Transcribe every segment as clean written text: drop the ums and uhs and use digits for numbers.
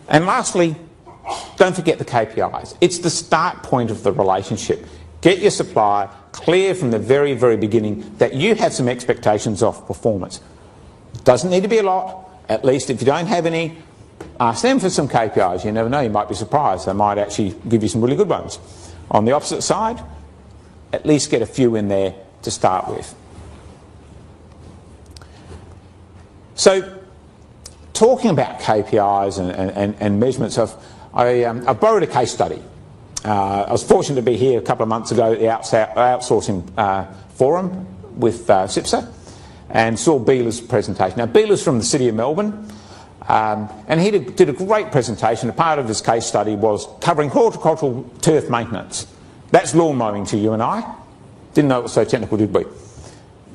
And lastly, don't forget the KPIs. It's the start point of the relationship. Get your supplier clear from the very, very beginning that you have some expectations of performance. Doesn't need to be a lot. At least if you don't have any, ask them for some KPIs. You never know, you might be surprised. They might actually give you some really good ones. On the opposite side, at least get a few in there to start with. So, talking about KPIs and measurements, I borrowed a case study. I was fortunate to be here a couple of months ago at the outsourcing forum with CIPSA and saw Beela's presentation. Now, Beela's from the City of Melbourne, and he did a great presentation. A part of his case study was covering horticultural turf maintenance. That's lawn mowing to you and I. Didn't know it was so technical, did we?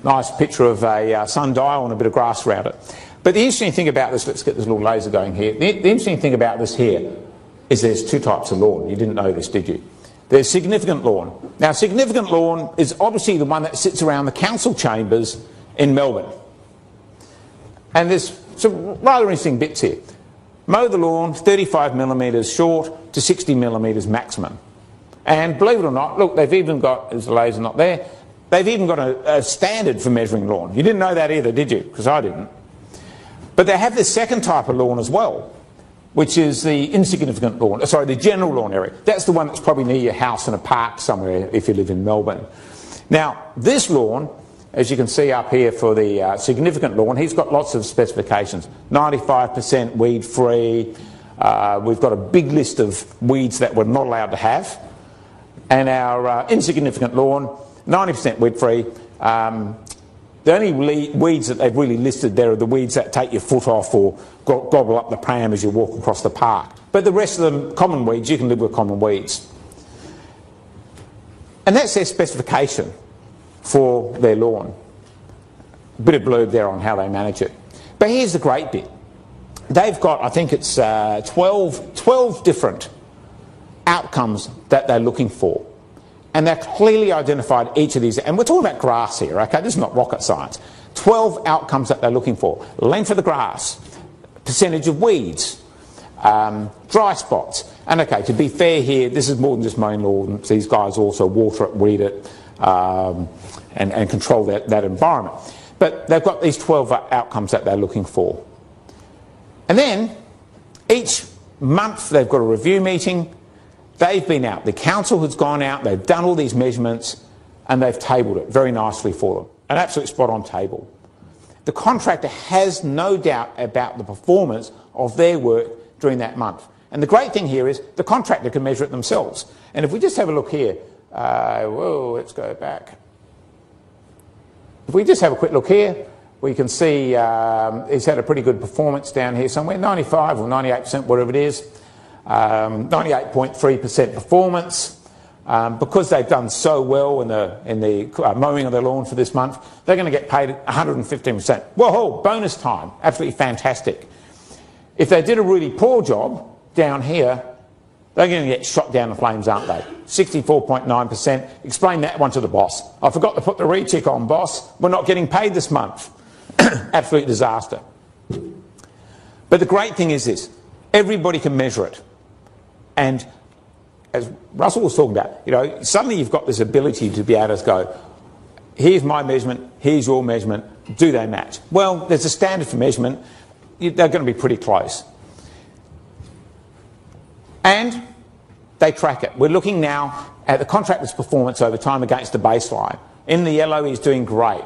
Nice picture of a sundial and a bit of grass around it. But the interesting thing about this, let's get this little laser going here. The interesting thing about this here is there's two types of lawn. You didn't know this, did you? There's significant lawn. Now, significant lawn is obviously the one that sits around the council chambers in Melbourne. And there's some rather interesting bits here. Mow the lawn 35 millimetres short to 60 millimetres maximum. And believe it or not, look, they've even got, there's the laser not there, they've even got a standard for measuring lawn. You didn't know that either, did you? Because I didn't. But they have this second type of lawn as well, which is the insignificant lawn, sorry, the general lawn area. That's the one that's probably near your house in a park somewhere if you live in Melbourne. Now, this lawn, as you can see up here for the significant lawn, he's got lots of specifications. 95% weed-free. We've got a big list of weeds that we're not allowed to have. And our insignificant lawn, 90% weed-free. The only weeds that they've really listed there are the weeds that take your foot off or gobble up the pram as you walk across the park. But the rest of them, common weeds, you can live with common weeds. And that's their specification for their lawn. A bit of blurb there on how they manage it. But here's the great bit. They've got, I think it's 12 different outcomes that they're looking for. And they've clearly identified each of these. And we're talking about grass here, okay? This is not rocket science. 12 outcomes that they're looking for. Length of the grass, percentage of weeds, dry spots. And okay, to be fair here, this is more than just mowing lawn. These guys also water it, weed it, and control that environment. But they've got these 12 outcomes that they're looking for. And then, each month they've got a review meeting. They've been out, the council has gone out, they've done all these measurements and they've tabled it very nicely for them. An absolute spot on table. The contractor has no doubt about the performance of their work during that month. And the great thing here is the contractor can measure it themselves. And if we just have a look here, whoa, let's go back. If we just have a quick look here, we can see he's had a pretty good performance down here somewhere, 95 or 98%, whatever it is. 98.3% performance. Because they've done so well in the mowing of their lawn for this month, they're going to get paid 115%. Whoa, bonus time. Absolutely fantastic. If they did a really poor job down here, they're going to get shot down the flames, aren't they? 64.9%. Explain that one to the boss. I forgot to put the recheck on, boss. We're not getting paid this month. Absolute disaster. But the great thing is this. Everybody can measure it. And as Russell was talking about, you know, suddenly you've got this ability to be able to go, here's my measurement, here's your measurement, do they match? Well, there's a standard for measurement. They're going to be pretty close. And they track it. We're looking now at the contractor's performance over time against the baseline. In the yellow, he's doing great.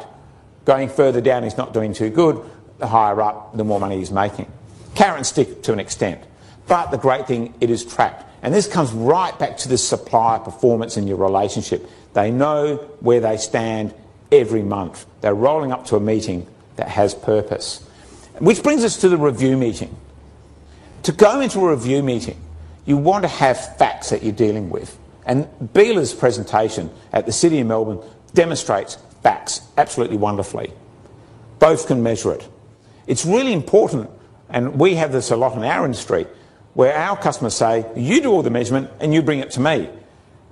Going further down, he's not doing too good. The higher up, the more money he's making. Carrot and stick to an extent. But the great thing, it is tracked. And this comes right back to the supplier performance in your relationship. They know where they stand every month. They're rolling up to a meeting that has purpose. Which brings us to the review meeting. To go into a review meeting, you want to have facts that you're dealing with. And Beela's presentation at the City of Melbourne demonstrates facts absolutely wonderfully. Both can measure it. It's really important, and we have this a lot in our industry, where our customers say, you do all the measurement and you bring it to me.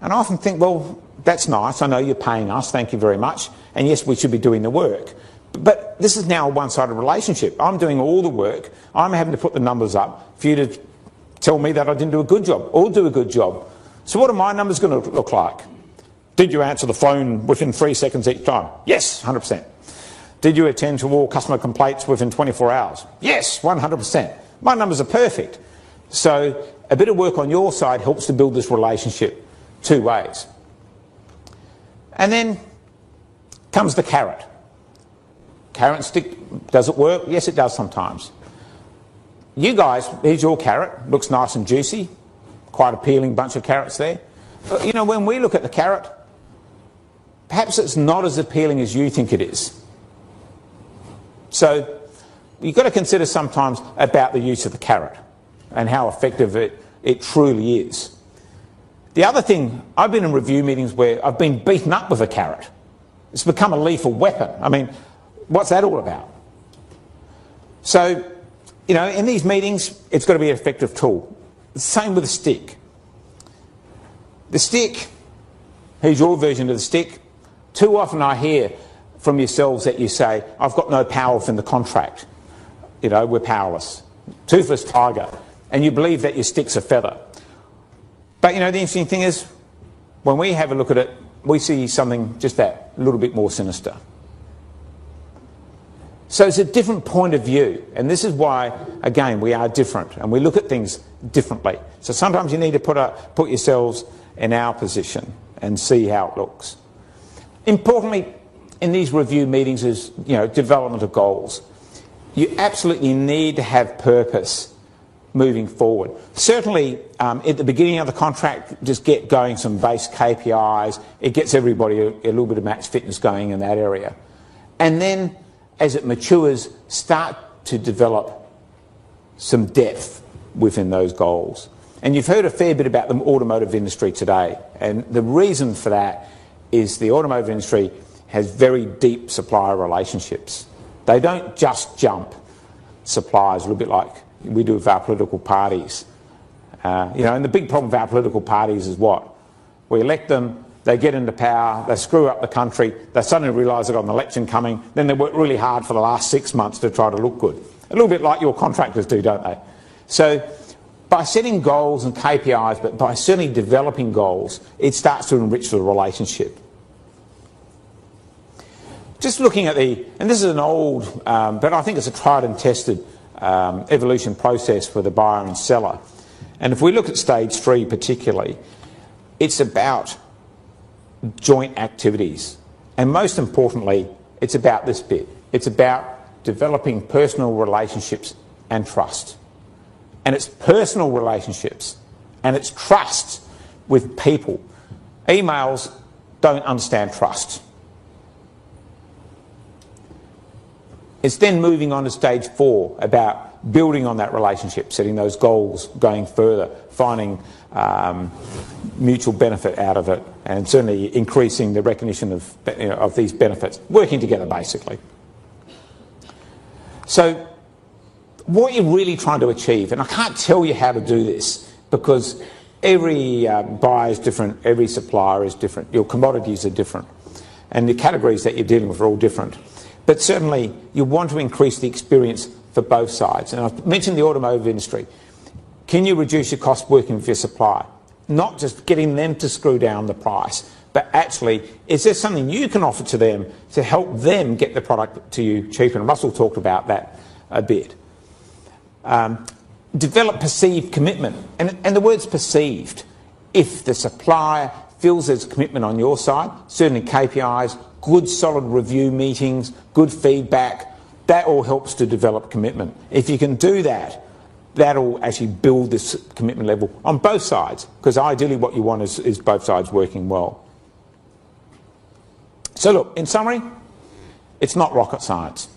And I often think, well, that's nice. I know you're paying us. Thank you very much. And yes, we should be doing the work. But this is now a one-sided relationship. I'm doing all the work. I'm having to put the numbers up for you to tell me that I didn't do a good job or do a good job. So what are my numbers going to look like? Did you answer the phone within 3 seconds each time? Yes, 100%. Did you attend to all customer complaints within 24 hours? Yes, 100%. My numbers are perfect. So a bit of work on your side helps to build this relationship two ways. And then comes the carrot. Carrot and stick, does it work? Yes, it does sometimes. You guys, here's your carrot. Looks nice and juicy. Quite appealing bunch of carrots there. But, you know, when we look at the carrot, perhaps it's not as appealing as you think it is. So you've got to consider sometimes about the use of the carrot and how effective it truly is. The other thing, I've been in review meetings where I've been beaten up with a carrot. It's become a lethal weapon. I mean, what's that all about? So, you know, in these meetings, it's got to be an effective tool. Same with the stick. The stick, here's your version of the stick. Too often I hear from yourselves that you say, I've got no power within the contract. You know, we're powerless. Toothless tiger. And you believe that your stick's a feather. But, you know, the interesting thing is, when we have a look at it, we see something just that little bit more sinister. So it's a different point of view. And this is why, again, we are different. And we look at things differently. So sometimes you need to put yourselves in our position and see how it looks. Importantly, in these review meetings is, you know, development of goals. You absolutely need to have purpose moving forward. Certainly, at the beginning of the contract, just get going some base KPIs. It gets everybody a little bit of match fitness going in that area. And then, as it matures, start to develop some depth within those goals. And you've heard a fair bit about the automotive industry today. And the reason for that is the automotive industry has very deep supplier relationships. They don't just jump suppliers, a little bit like we do with our political parties. You know, and the big problem with our political parties is what? We elect them, they get into power, they screw up the country, they suddenly realise they've got an election coming, then they work really hard for the last 6 months to try to look good. A little bit like your contractors do, don't they? So by setting goals and KPIs, but by certainly developing goals, it starts to enrich the relationship. Just looking at and this is an old, but I think it's a tried and tested evolution process for the buyer and seller. And if we look at stage 3 particularly, it's about joint activities. And most importantly, it's about this bit. It's about developing personal relationships and trust. And it's personal relationships and it's trust with people. Emails don't understand trust. It's then moving on to stage 4 about building on that relationship, setting those goals, going further, finding mutual benefit out of it, and certainly increasing the recognition of these benefits, working together basically. So what you're really trying to achieve, and I can't tell you how to do this because every buyer is different, every supplier is different, your commodities are different, and the categories that you're dealing with are all different. But certainly you want to increase the experience for both sides. And I've mentioned the automotive industry. Can you reduce your cost working with your supplier? Not just getting them to screw down the price, but actually, is there something you can offer to them to help them get the product to you cheaper? And Russell talked about that a bit. Develop perceived commitment. And the word's perceived. If the supplier feels there's commitment on your side, certainly KPIs, good solid review meetings, good feedback, that all helps to develop commitment. If you can do that, that'll actually build this commitment level on both sides, because ideally what you want is both sides working well. So look, in summary, it's not rocket science.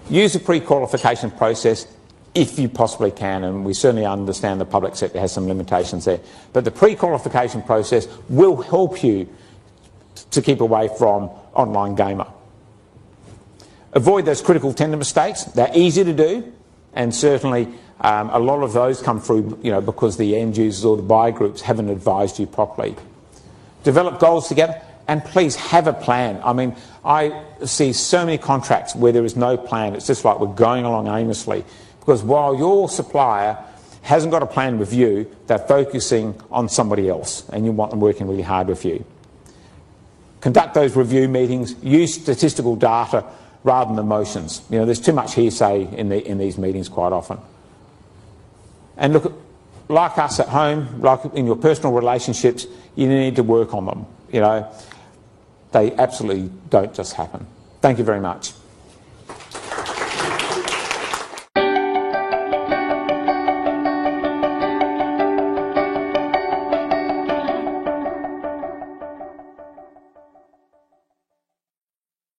Use a pre-qualification process if you possibly can, and we certainly understand the public sector has some limitations there. But the pre-qualification process will help you to keep away from online gamer. Avoid those critical tender mistakes. They're easy to do, and certainly a lot of those come through, you know, because the end users or the buyer groups haven't advised you properly. Develop goals together, and please have a plan. I mean, I see so many contracts where there is no plan. It's just like we're going along aimlessly, because while your supplier hasn't got a plan with you, they're focusing on somebody else, and you want them working really hard with you. Conduct those review meetings, use statistical data rather than emotions. You know, there's too much hearsay in these meetings quite often. And look, like us at home, like in your personal relationships, you need to work on them. You know, they absolutely don't just happen. Thank you very much.